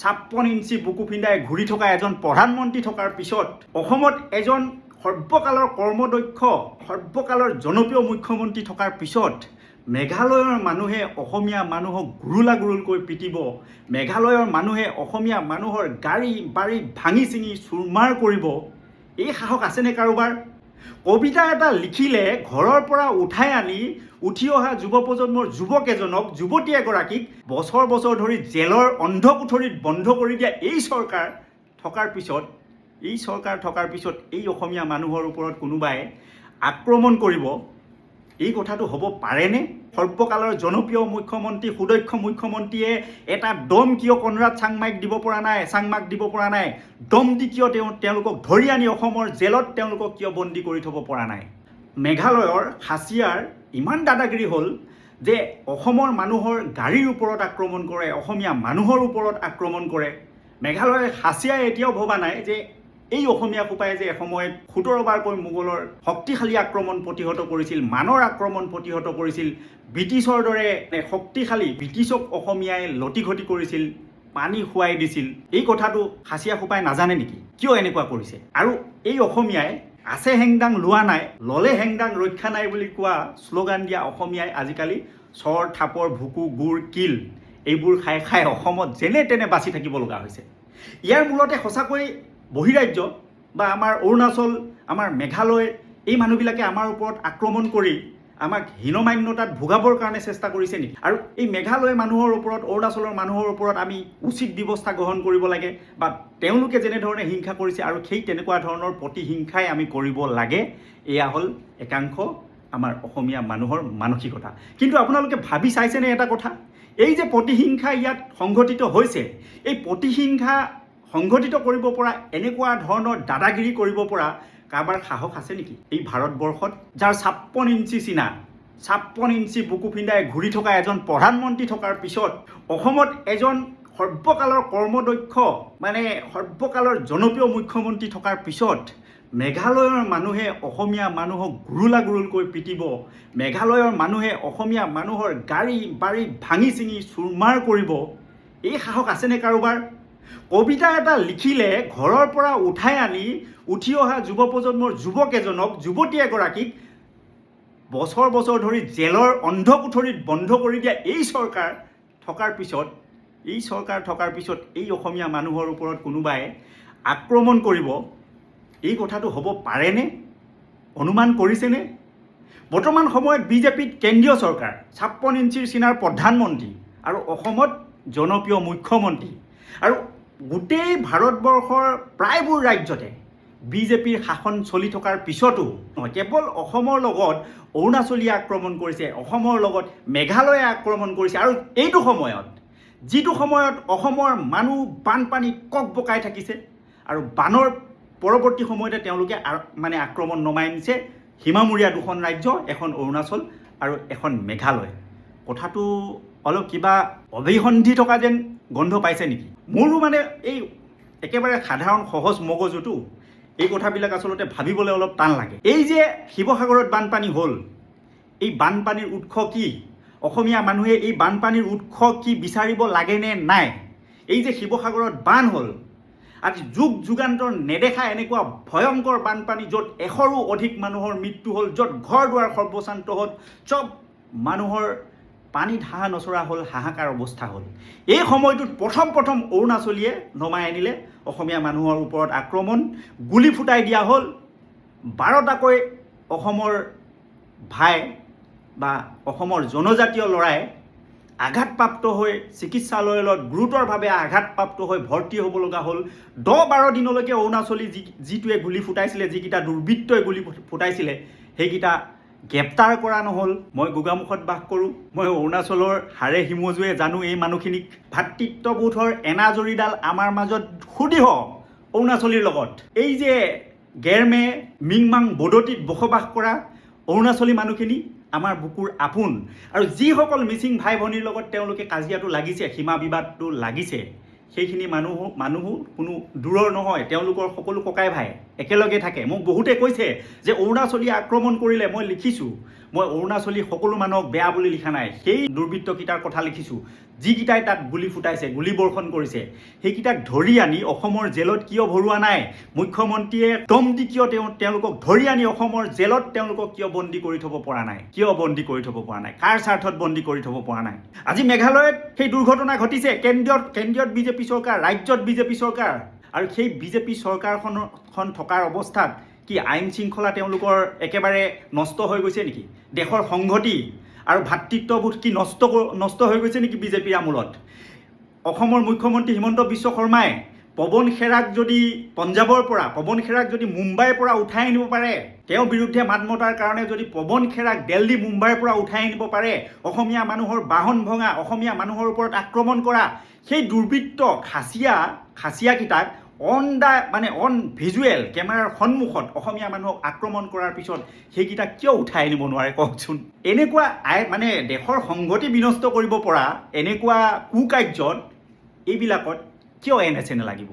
56 inch বুকু পিন্ধাই ঘূৰি থকা এজন প্ৰধানমন্ত্ৰী থকাৰ পিছত অসমত এজন সৰ্বকালৰ কৰ্মদক্ষ সৰ্বকালৰ জনপ্ৰিয় মুখ্যমন্ত্ৰী থকাৰ পিছত মেঘালয়ৰ মানুহে অসমীয়া মানুহক গুৰুলাগুৰুলকৈ পিটিব, মেঘালয়ৰ মানুহে অসমীয়া মানুহৰ গাড়ী বাৰী ভাঙি চিঙি চুৰমাৰ কৰিব, এই সাহস আছেনে কাৰোবাৰ? কবিতা এটা লিখিলে ঘৰৰ পৰা উঠাই আনি উঠি অহা যুৱ প্ৰজন্মৰ যুৱক এজনক যুৱতী এগৰাকীক বছৰ বছৰ ধৰি জেলৰ অন্ধকোঠৰীত বন্ধ কৰি দিয়া এই চৰকাৰ থকাৰ পিছত এই অসমীয়া মানুহৰ ওপৰত কোনোবাই আক্ৰমণ কৰিব, এই কথাটো হ'ব পাৰেনে? সৰ্বকালৰ জনপ্ৰিয় মুখ্যমন্ত্ৰী সুদক্ষ মুখ্যমন্ত্ৰীয়ে এটা দম কিয় কনৰাড চাংমাক দিব পৰা নাই? দম দি কিয় তেওঁলোকক ধৰি আনি অসমৰ জেলত তেওঁলোকক কিয় বন্দী কৰি থ'ব পৰা নাই? মেঘালয়ৰ খাচিয়াৰ ইমান দাদাগিৰি হ'ল যে অসমৰ মানুহৰ গাড়ীৰ ওপৰত আক্ৰমণ কৰে, অসমীয়া মানুহৰ ওপৰত আক্ৰমণ কৰে। মেঘালয়ৰ খাচিয়াই এতিয়াও ভবা নাই যে এই অসমীয়া সোপাই যে এসময়ত 17 বাৰকৈ মোগলৰ শক্তিশালী আক্ৰমণ প্ৰতিহত কৰিছিল, মানৰ আক্ৰমণ প্ৰতিহত কৰিছিল, ব্ৰিটিছৰ দৰে শক্তিশালী ব্ৰিটিছক অসমীয়াই লটিঘটি কৰিছিল, পানী খুৱাই দিছিল, এই কথাটো খাচিয়া সোপাই নাজানে নেকি? কিয় এনেকুৱা কৰিছে? আৰু এই অসমীয়াই আছে হেংদাং লোৱা নাই, ললে হেংদাং ৰক্ষা নাই বুলি কোৱা শ্লোগান দিয়া অসমীয়াই আজিকালি চৰ থাপৰ ভুকু গুড় কিল এইবোৰ খাই খাই অসমত যেনে তেনে বাচি থাকিব লগা হৈছে। ইয়াৰ মূলতে সঁচাকৈ বহিৰাজ্য বা আমাৰ অৰুণাচল, আমাৰ মেঘালয়, এই মানুহবিলাকে আমাৰ ওপৰত আক্ৰমণ কৰি আমাক হীনমান্যতাত ভোগাবৰ কাৰণে চেষ্টা কৰিছে নেকি? আৰু এই মেঘালয় মানুহৰ ওপৰত, অৰুণাচলৰ মানুহৰ ওপৰত আমি উচিত ব্যৱস্থা গ্ৰহণ কৰিব লাগে, বা তেওঁলোকে যেনেধৰণে হিংসা কৰিছে আৰু সেই তেনেকুৱা ধৰণৰ প্ৰতিহিংসাই আমি কৰিব লাগে, এয়া হ'ল একাংশ আমাৰ অসমীয়া মানুহৰ মানসিকতা। কিন্তু আপোনালোকে ভাবি চাইছেনে এটা কথা? এই যে প্ৰতিহিংসা ইয়াত সংঘটিত হৈছে, এই প্ৰতিহিংসা সংঘটিত কৰিব পৰা, এনেকুৱা ধৰণৰ দাদাগিৰি কৰিব পৰা কাৰোবাৰ সাহস আছে নেকি এই ভাৰতবৰ্ষত? যাৰ 56 ইঞ্চি বুকু পিন্ধাই ঘূৰি থকা এজন প্ৰধানমন্ত্ৰী থকাৰ পিছত অসমত এজন সৰ্বকালৰ কৰ্মদক্ষ সৰ্বকালৰ জনপ্ৰিয় মুখ্যমন্ত্ৰী থকাৰ পিছত মেঘালয়ৰ মানুহে অসমীয়া মানুহক গুৰুলাগুৰুলকৈ পিটিব, মেঘালয়ৰ মানুহে অসমীয়া মানুহৰ গাড়ী বাৰী ভাঙি চিঙি চুৰমাৰ কৰিব, এই সাহস আছেনে কাৰোবাৰ? কবিতা এটা লিখিলে ঘৰৰ পৰা উঠাই আনি উঠি অহা যুৱ প্ৰজন্মৰ যুৱক এজনক যুৱতী এগৰাকীক বছৰ বছৰ ধৰি জেলৰ অন্ধকোঠৰীত বন্ধ কৰি দিয়া এই চৰকাৰ থকাৰ পিছত এই অসমীয়া মানুহৰ ওপৰত কোনোবাই আক্ৰমণ কৰিব, এই কথাটো হ'ব পাৰেনে? অনুমান কৰিছেনে? বৰ্তমান সময়ত বিজেপিত কেন্দ্ৰীয় চৰকাৰ, 56 ইঞ্চিৰ চিনাৰ প্ৰধানমন্ত্ৰী আৰু অসমত জনপ্ৰিয় মুখ্যমন্ত্ৰী, আৰু গোটেই ভাৰতবৰ্ষৰ প্ৰায়বোৰ ৰাজ্যতে বিজেপিৰ শাসন চলি থকাৰ পিছতো নহয়, কেৱল অসমৰ লগত অৰুণাচলীয়ে আক্ৰমণ কৰিছে, অসমৰ লগত মেঘালয়ে আক্ৰমণ কৰিছে, আৰু যিটো সময়ত অসমৰ মানুহ বানপানীত কক বকাই থাকিছে, আৰু বানৰ পৰৱৰ্তী সময়তে তেওঁলোকে আক্ৰমণ নমাই নিছে সীমামূৰীয়া দুখন ৰাজ্য, এখন অৰুণাচল আৰু এখন মেঘালয়। কথাটো অলপ কিবা অভিসন্ধি থকা যেন গন্ধ পাইছে নেকি? মোৰো এই একেবাৰে সাধাৰণ সহজ মগজুটো এই কথাবিলাক আচলতে ভাবিবলৈ অলপ টান লাগে। এই যে শিৱসাগৰত বানপানী হ'ল, এই বানপানীৰ উৎস কি? অসমীয়া মানুহে এই বানপানীৰ উৎস কি বিচাৰিব লাগে নে নাই? এই যে শিৱসাগৰত বান হ'ল, আজি যুগ যুগান্তৰ নেদেখা এনেকুৱা ভয়ংকৰ বানপানী, য'ত 100ৰো অধিক মানুহৰ মৃত্যু হ'ল, য'ত ঘৰ দুৱাৰ সৰ্বশান্ত হ'ল, চব মানুহৰ পানীত হাঁহ নচৰা হ'ল, হাহাকাৰ অৱস্থা হ'ল। এই সময়টোত প্ৰথম অৰুণাচলীয়ে নমাই আনিলে অসমীয়া মানুহৰ ওপৰত আক্ৰমণ, গুলি ফুটাই দিয়া হ'ল। 12টাকৈ অসমৰ ভাই বা অসমৰ জনজাতীয় ল'ৰাই আঘাতপ্ৰাপ্ত হৈ চিকিৎসালয়ত গুৰুতৰভাৱে আঘাতপ্ৰাপ্ত হৈ ভৰ্তি হ'ব লগা হ'ল। 10-12 দিনলৈকে অৰুণাচলী যিটোৱে গুলি ফুটাইছিলে, যিকেইটা দুৰ্বৃত্তই গুলি ফুটাইছিলে, সেইকেইটা গ্ৰেপ্তাৰ কৰা নহ'ল। মই গোগামুখত বাস কৰোঁ, মই অৰুণাচলৰ হাড়ে হিমজুৱে জানো এই মানুহখিনিক। ভাতৃত্ববোধৰ এনাজৰীডাল আমাৰ মাজত সুদৃঢ় অৰুণাচলীৰ লগত। এই যে গেৰমে মিংমাং বদতিত বসবাস কৰা অৰুণাচলী মানুহখিনি আমাৰ বুকুৰ আপোন, আৰু যিসকল মিচিং ভাই ভনীৰ লগত তেওঁলোকে কাজিয়াটো লাগিছে, সীমা বিবাদটো লাগিছে, সেইখিনি মানুহো কোনো দূৰৰ নহয়, তেওঁলোকৰ সকলো ককাই ভাই। একেলগে থাকে। মোক বহুতে কৈছে যে অৰুণাচলীয়ে আক্ৰমণ কৰিলে, মই লিখিছোঁ, মই অৰুণাচলী সকলো মানুহক বেয়া বুলি লিখা নাই, সেই দুৰ্বৃত্তকেইটাৰ কথা লিখিছোঁ যিকেইটাই তাত গুলি ফুটাইছে, গুলী বৰ্ষণ কৰিছে। সেইকেইটাক ধৰি আনি অসমৰ জেলত কিয় ভৰোৱা নাই? মুখ্যমন্ত্ৰীয়ে দম দি কিয় তেওঁলোকক ধৰি আনি অসমৰ জেলত তেওঁলোকক কিয় বন্দী কৰি থ'ব পৰা নাই? কিয় বন্দী কৰি থ'ব পৰা নাই? কাৰ স্বাৰ্থত বন্দী কৰি থ'ব পৰা নাই? আজি মেঘালয়ত সেই দুৰ্ঘটনা ঘটিছে। কেন্দ্ৰীয়ত বিজেপি চৰকাৰ, ৰাজ্যত বিজেপি চৰকাৰ, আৰু সেই বিজেপি চৰকাৰখন থকাৰ অৱস্থাত কি আইন শৃংখলা তেওঁলোকৰ একেবাৰে নষ্ট হৈ গৈছে নেকি? দেশৰ সংহতি আৰু ভাতৃত্ববোধ কি নষ্ট হৈ গৈছে নেকি বিজেপিৰ আমোলত? অসমৰ মুখ্যমন্ত্ৰী হিমন্ত বিশ্ব শৰ্মাই পৱন খেৰাক যদি পঞ্জাৱৰ পৰা, পৱন খেৰাক যদি মুম্বাইৰ পৰা উঠাই আনিব পাৰে, তেওঁৰ বিৰুদ্ধে মাত মতাৰ কাৰণে যদি পৱন খেৰাক দিল্লী মুম্বাইৰ পৰা উঠাই আনিব পাৰে, অসমীয়া মানুহৰ বাহন ভঙা, অসমীয়া মানুহৰ ওপৰত আক্ৰমণ কৰা সেই দুৰ্বৃত্ত খাচীয়াকেইটাক অন ভিজুৱেল কেমেৰাৰ সন্মুখত অসমীয়া মানুহক আক্ৰমণ কৰাৰ পিছত সেইকেইটা কিয় উঠাই আনিব নোৱাৰে কওকচোন? এনেকুৱা দেশৰ সংগতি বিনষ্ট কৰিব পৰা এনেকুৱা কুকাৰ্যত এইবিলাকত কিয় NSA নালাগিব?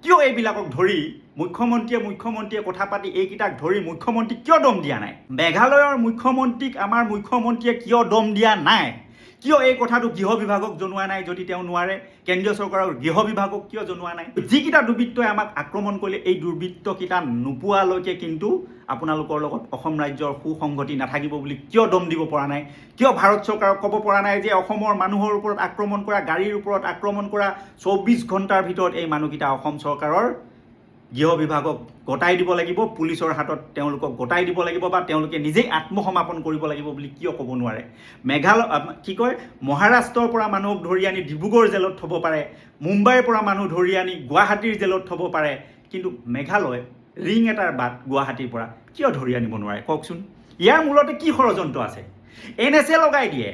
কিয় এইবিলাকক ধৰি মুখ্যমন্ত্ৰীয়ে কথা পাতি এইকেইটাক ধৰি মুখ্যমন্ত্ৰীক কিয় দম দিয়া নাই? মেঘালয়ৰ মুখ্যমন্ত্ৰীক আমাৰ মুখ্যমন্ত্ৰীয়ে কিয় দম দিয়া নাই? কিয় এই কথাটো গৃহ বিভাগক জনোৱা নাই? যদি তেওঁ নোৱাৰে, কেন্দ্ৰীয় চৰকাৰৰ গৃহ বিভাগক কিয় জনোৱা নাই? যিকেইটা দুৰ্বৃত্তই আমাক আক্ৰমণ কৰিলে, এই দুৰ্বৃত্তকেইটা নোপোৱালৈকে কিন্তু আপোনালোকৰ লগত অসম ৰাজ্যৰ সুসংগতি নাথাকিব বুলি কিয় দম দিব পৰা নাই? কিয় ভাৰত চৰকাৰক ক'ব পৰা নাই যে অসমৰ মানুহৰ ওপৰত আক্ৰমণ কৰা, গাড়ীৰ ওপৰত আক্ৰমণ কৰা 24 ঘণ্টাৰ ভিতৰত এই মানুহকেইটা অসম চৰকাৰৰ গৃহ বিভাগক গতাই দিব লাগিব, পুলিচৰ হাতত তেওঁলোকক গতাই দিব লাগিব, বা তেওঁলোকে নিজেই আত্মসমৰ্পণ কৰিব লাগিব বুলি কিয় ক'ব নোৱাৰে? মহাৰাষ্ট্ৰৰ পৰা মানুহক ধৰি আনি ডিব্ৰুগড় জেলত থ'ব পাৰে, মুম্বাইৰ পৰা মানুহ ধৰি আনি গুৱাহাটীৰ জেলত থ'ব পাৰে, কিন্তু মেঘালয় ৰিং এটাৰ বাট গুৱাহাটীৰ পৰা কিয় ধৰি আনিব নোৱাৰে কওকচোন? ইয়াৰ মূলতে কি ষড়যন্ত্ৰ আছে? NSA লগাই দিয়ে।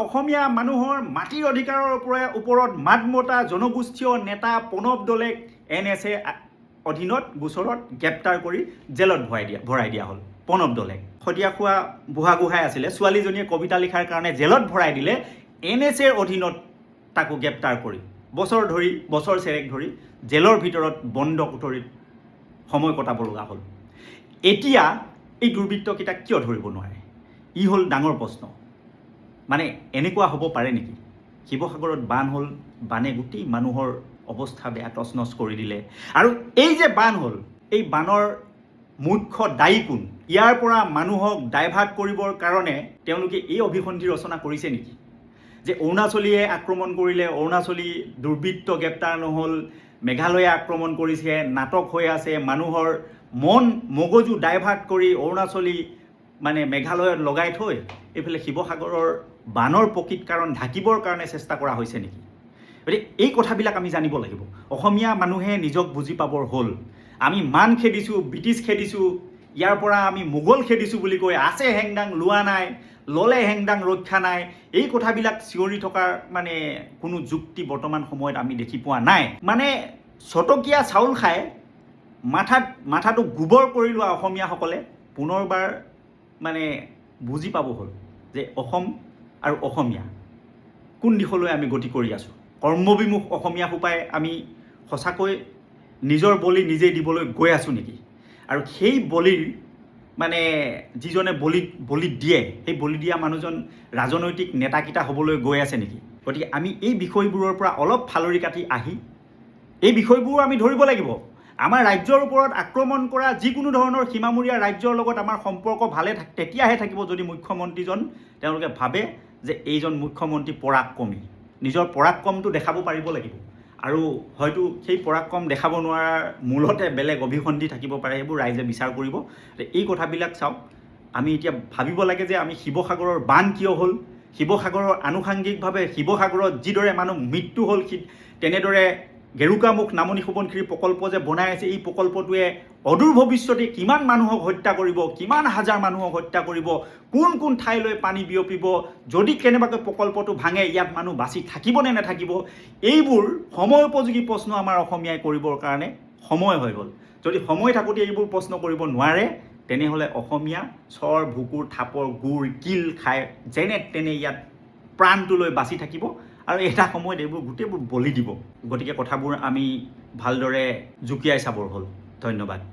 অসমীয়া মানুহৰ মাটিৰ অধিকাৰৰ ওপৰত মাত মতা জনগোষ্ঠীয় নেতা প্ৰণৱ দলেক NSA অধীনত গোচৰত গ্ৰেপ্তাৰ কৰি জেলত ভৰাই দিয়া হ'ল। প্ৰণৱ দলে শদিয়া খোৱা বুঢ়াগোহাঁই আছিলে, ছোৱালীজনীয়ে কবিতা লিখাৰ কাৰণে জেলত ভৰাই দিলে। NSAৰ অধীনত তাকো গ্ৰেপ্তাৰ কৰি বছৰ চেৰেক ধৰি জেলৰ ভিতৰত বন্ধ কোঠৰীত সময় কটাব লগা হ'ল। এতিয়া এই দুৰ্বৃত্তকেইটাক কিয় ধৰিব নোৱাৰে? ই হ'ল ডাঙৰ প্ৰশ্ন। এনেকুৱা হ'ব পাৰে নেকি? শিৱসাগৰত বান হ'ল, বানে গোটেই মানুহৰ অৱস্থা বেয়া তছনছ কৰি দিলে, আৰু এই যে বান হ'ল, এই বানৰ মুখ্য দায়ী কোন? ইয়াৰ পৰা মানুহক ডাইভাৰ্ট কৰিবৰ কাৰণে তেওঁলোকে এই অভিসন্ধি ৰচনা কৰিছে নেকি? যে অৰুণাচলীয়ে আক্ৰমণ কৰিলে, অৰুণাচলী দুৰ্বৃত্ত গ্ৰেপ্তাৰ নহ'ল, মেঘালয়ে আক্ৰমণ কৰিছে, নাটক হৈ আছে, মানুহৰ মগজু ডাইভাৰ্ট কৰি অৰুণাচলী মেঘালয়ত লগাই থৈ এইফালে শিৱসাগৰৰ বানৰ প্ৰকৃত কাৰণ ঢাকিবৰ কাৰণে চেষ্টা কৰা হৈছে নেকি? গতিকে এই কথাবিলাক আমি জানিব লাগিব। অসমীয়া মানুহে নিজক বুজি পাবৰ হ'ল। আমি মান খেদিছোঁ, ব্ৰিটিছ খেদিছোঁ, ইয়াৰ পৰা আমি মোগল খেদিছোঁ বুলি কৈ আছে হেংদাং লোৱা নাই, ল'লে হেংদাং ৰক্ষা নাই, এই কথাবিলাক চিঞৰি থকাৰ কোনো যুক্তি বৰ্তমান সময়ত আমি দেখি পোৱা নাই। ছটকীয়া চাউল খাই মাথাটো গোবৰ কৰি লোৱা অসমীয়াসকলে পুনৰবাৰ বুজি পাব হ'ল যে অসম আৰু অসমীয়া কোন দিশলৈ আমি গতি কৰি আছোঁ। কৰ্মবিমুখ অসমীয়া সোপাই আমি সঁচাকৈ নিজৰ বলি নিজেই দিবলৈ গৈ আছোঁ নেকি? আৰু সেই বলিৰ যিজনে বলি দিয়ে, সেই বলি দিয়া মানুহজন ৰাজনৈতিক নেতাকেইটা হ'বলৈ গৈ আছে নেকি? গতিকে আমি এই বিষয়বোৰৰ পৰা অলপ ফালৰি কাটি আহি এই বিষয়বোৰ আমি ধৰিব লাগিব। আমাৰ ৰাজ্যৰ ওপৰত আক্ৰমণ কৰা যিকোনো ধৰণৰ সীমামূৰীয়া ৰাজ্যৰ লগত আমাৰ সম্পৰ্ক ভালে তেতিয়াহে থাকিব যদি মুখ্যমন্ত্ৰীজন তেওঁলোকে ভাবে যে এইজন মুখ্যমন্ত্ৰী পৰাক্ৰমী, নিজৰ পৰাক্ৰমটো দেখাব পাৰিব লাগিব। আৰু হয়তো সেই পৰাক্ৰম দেখাব নোৱাৰাৰ মূলতে বেলেগ অভিসন্ধি থাকিব পাৰে, সেইবোৰ ৰাইজে বিচাৰ কৰিব। এই কথাবিলাক চাওক, আমি এতিয়া ভাবিব লাগে যে আমি শিৱসাগৰৰ বান কিয় হ'ল, শিৱসাগৰৰ আনুষাংগিকভাৱে শিৱসাগৰত যিদৰে মানুহ মৃত্যু হ'ল, তেনেদৰে গেৰুকামুখ নামনি সোৱণশিৰি প্ৰকল্প যে বনাই আছে, এই প্ৰকল্পটোৱে অদূৰ ভৱিষ্যতে কিমান মানুহক হত্যা কৰিব, কিমান হাজাৰ মানুহক হত্যা কৰিব, কোন কোন ঠাইলৈ পানী বিয়পিব, যদি কেনেবাকৈ প্ৰকল্পটো ভাঙে ইয়াত মানুহ বাচি থাকিব নে নাথাকিব, এইবোৰ সময় উপযোগী প্ৰশ্ন আমাৰ অসমীয়াই কৰিবৰ কাৰণে সময় হৈ গ'ল। যদি সময় থাকোঁতে এইবোৰ প্ৰশ্ন কৰিব নোৱাৰে, তেনেহ'লে অসমীয়া চৰ ভুকুৰ থাপৰ গুৰ কিল খাই যেনে তেনে ইয়াত প্ৰাণটো লৈ বাচি থাকিব, আৰু এটা সময়ত এইবোৰ গোটেইবোৰ বলি দিব। গতিকে কথাবোৰ আমি ভালদৰে জুকিয়াই চাবৰ হ'ল। ধন্যবাদ।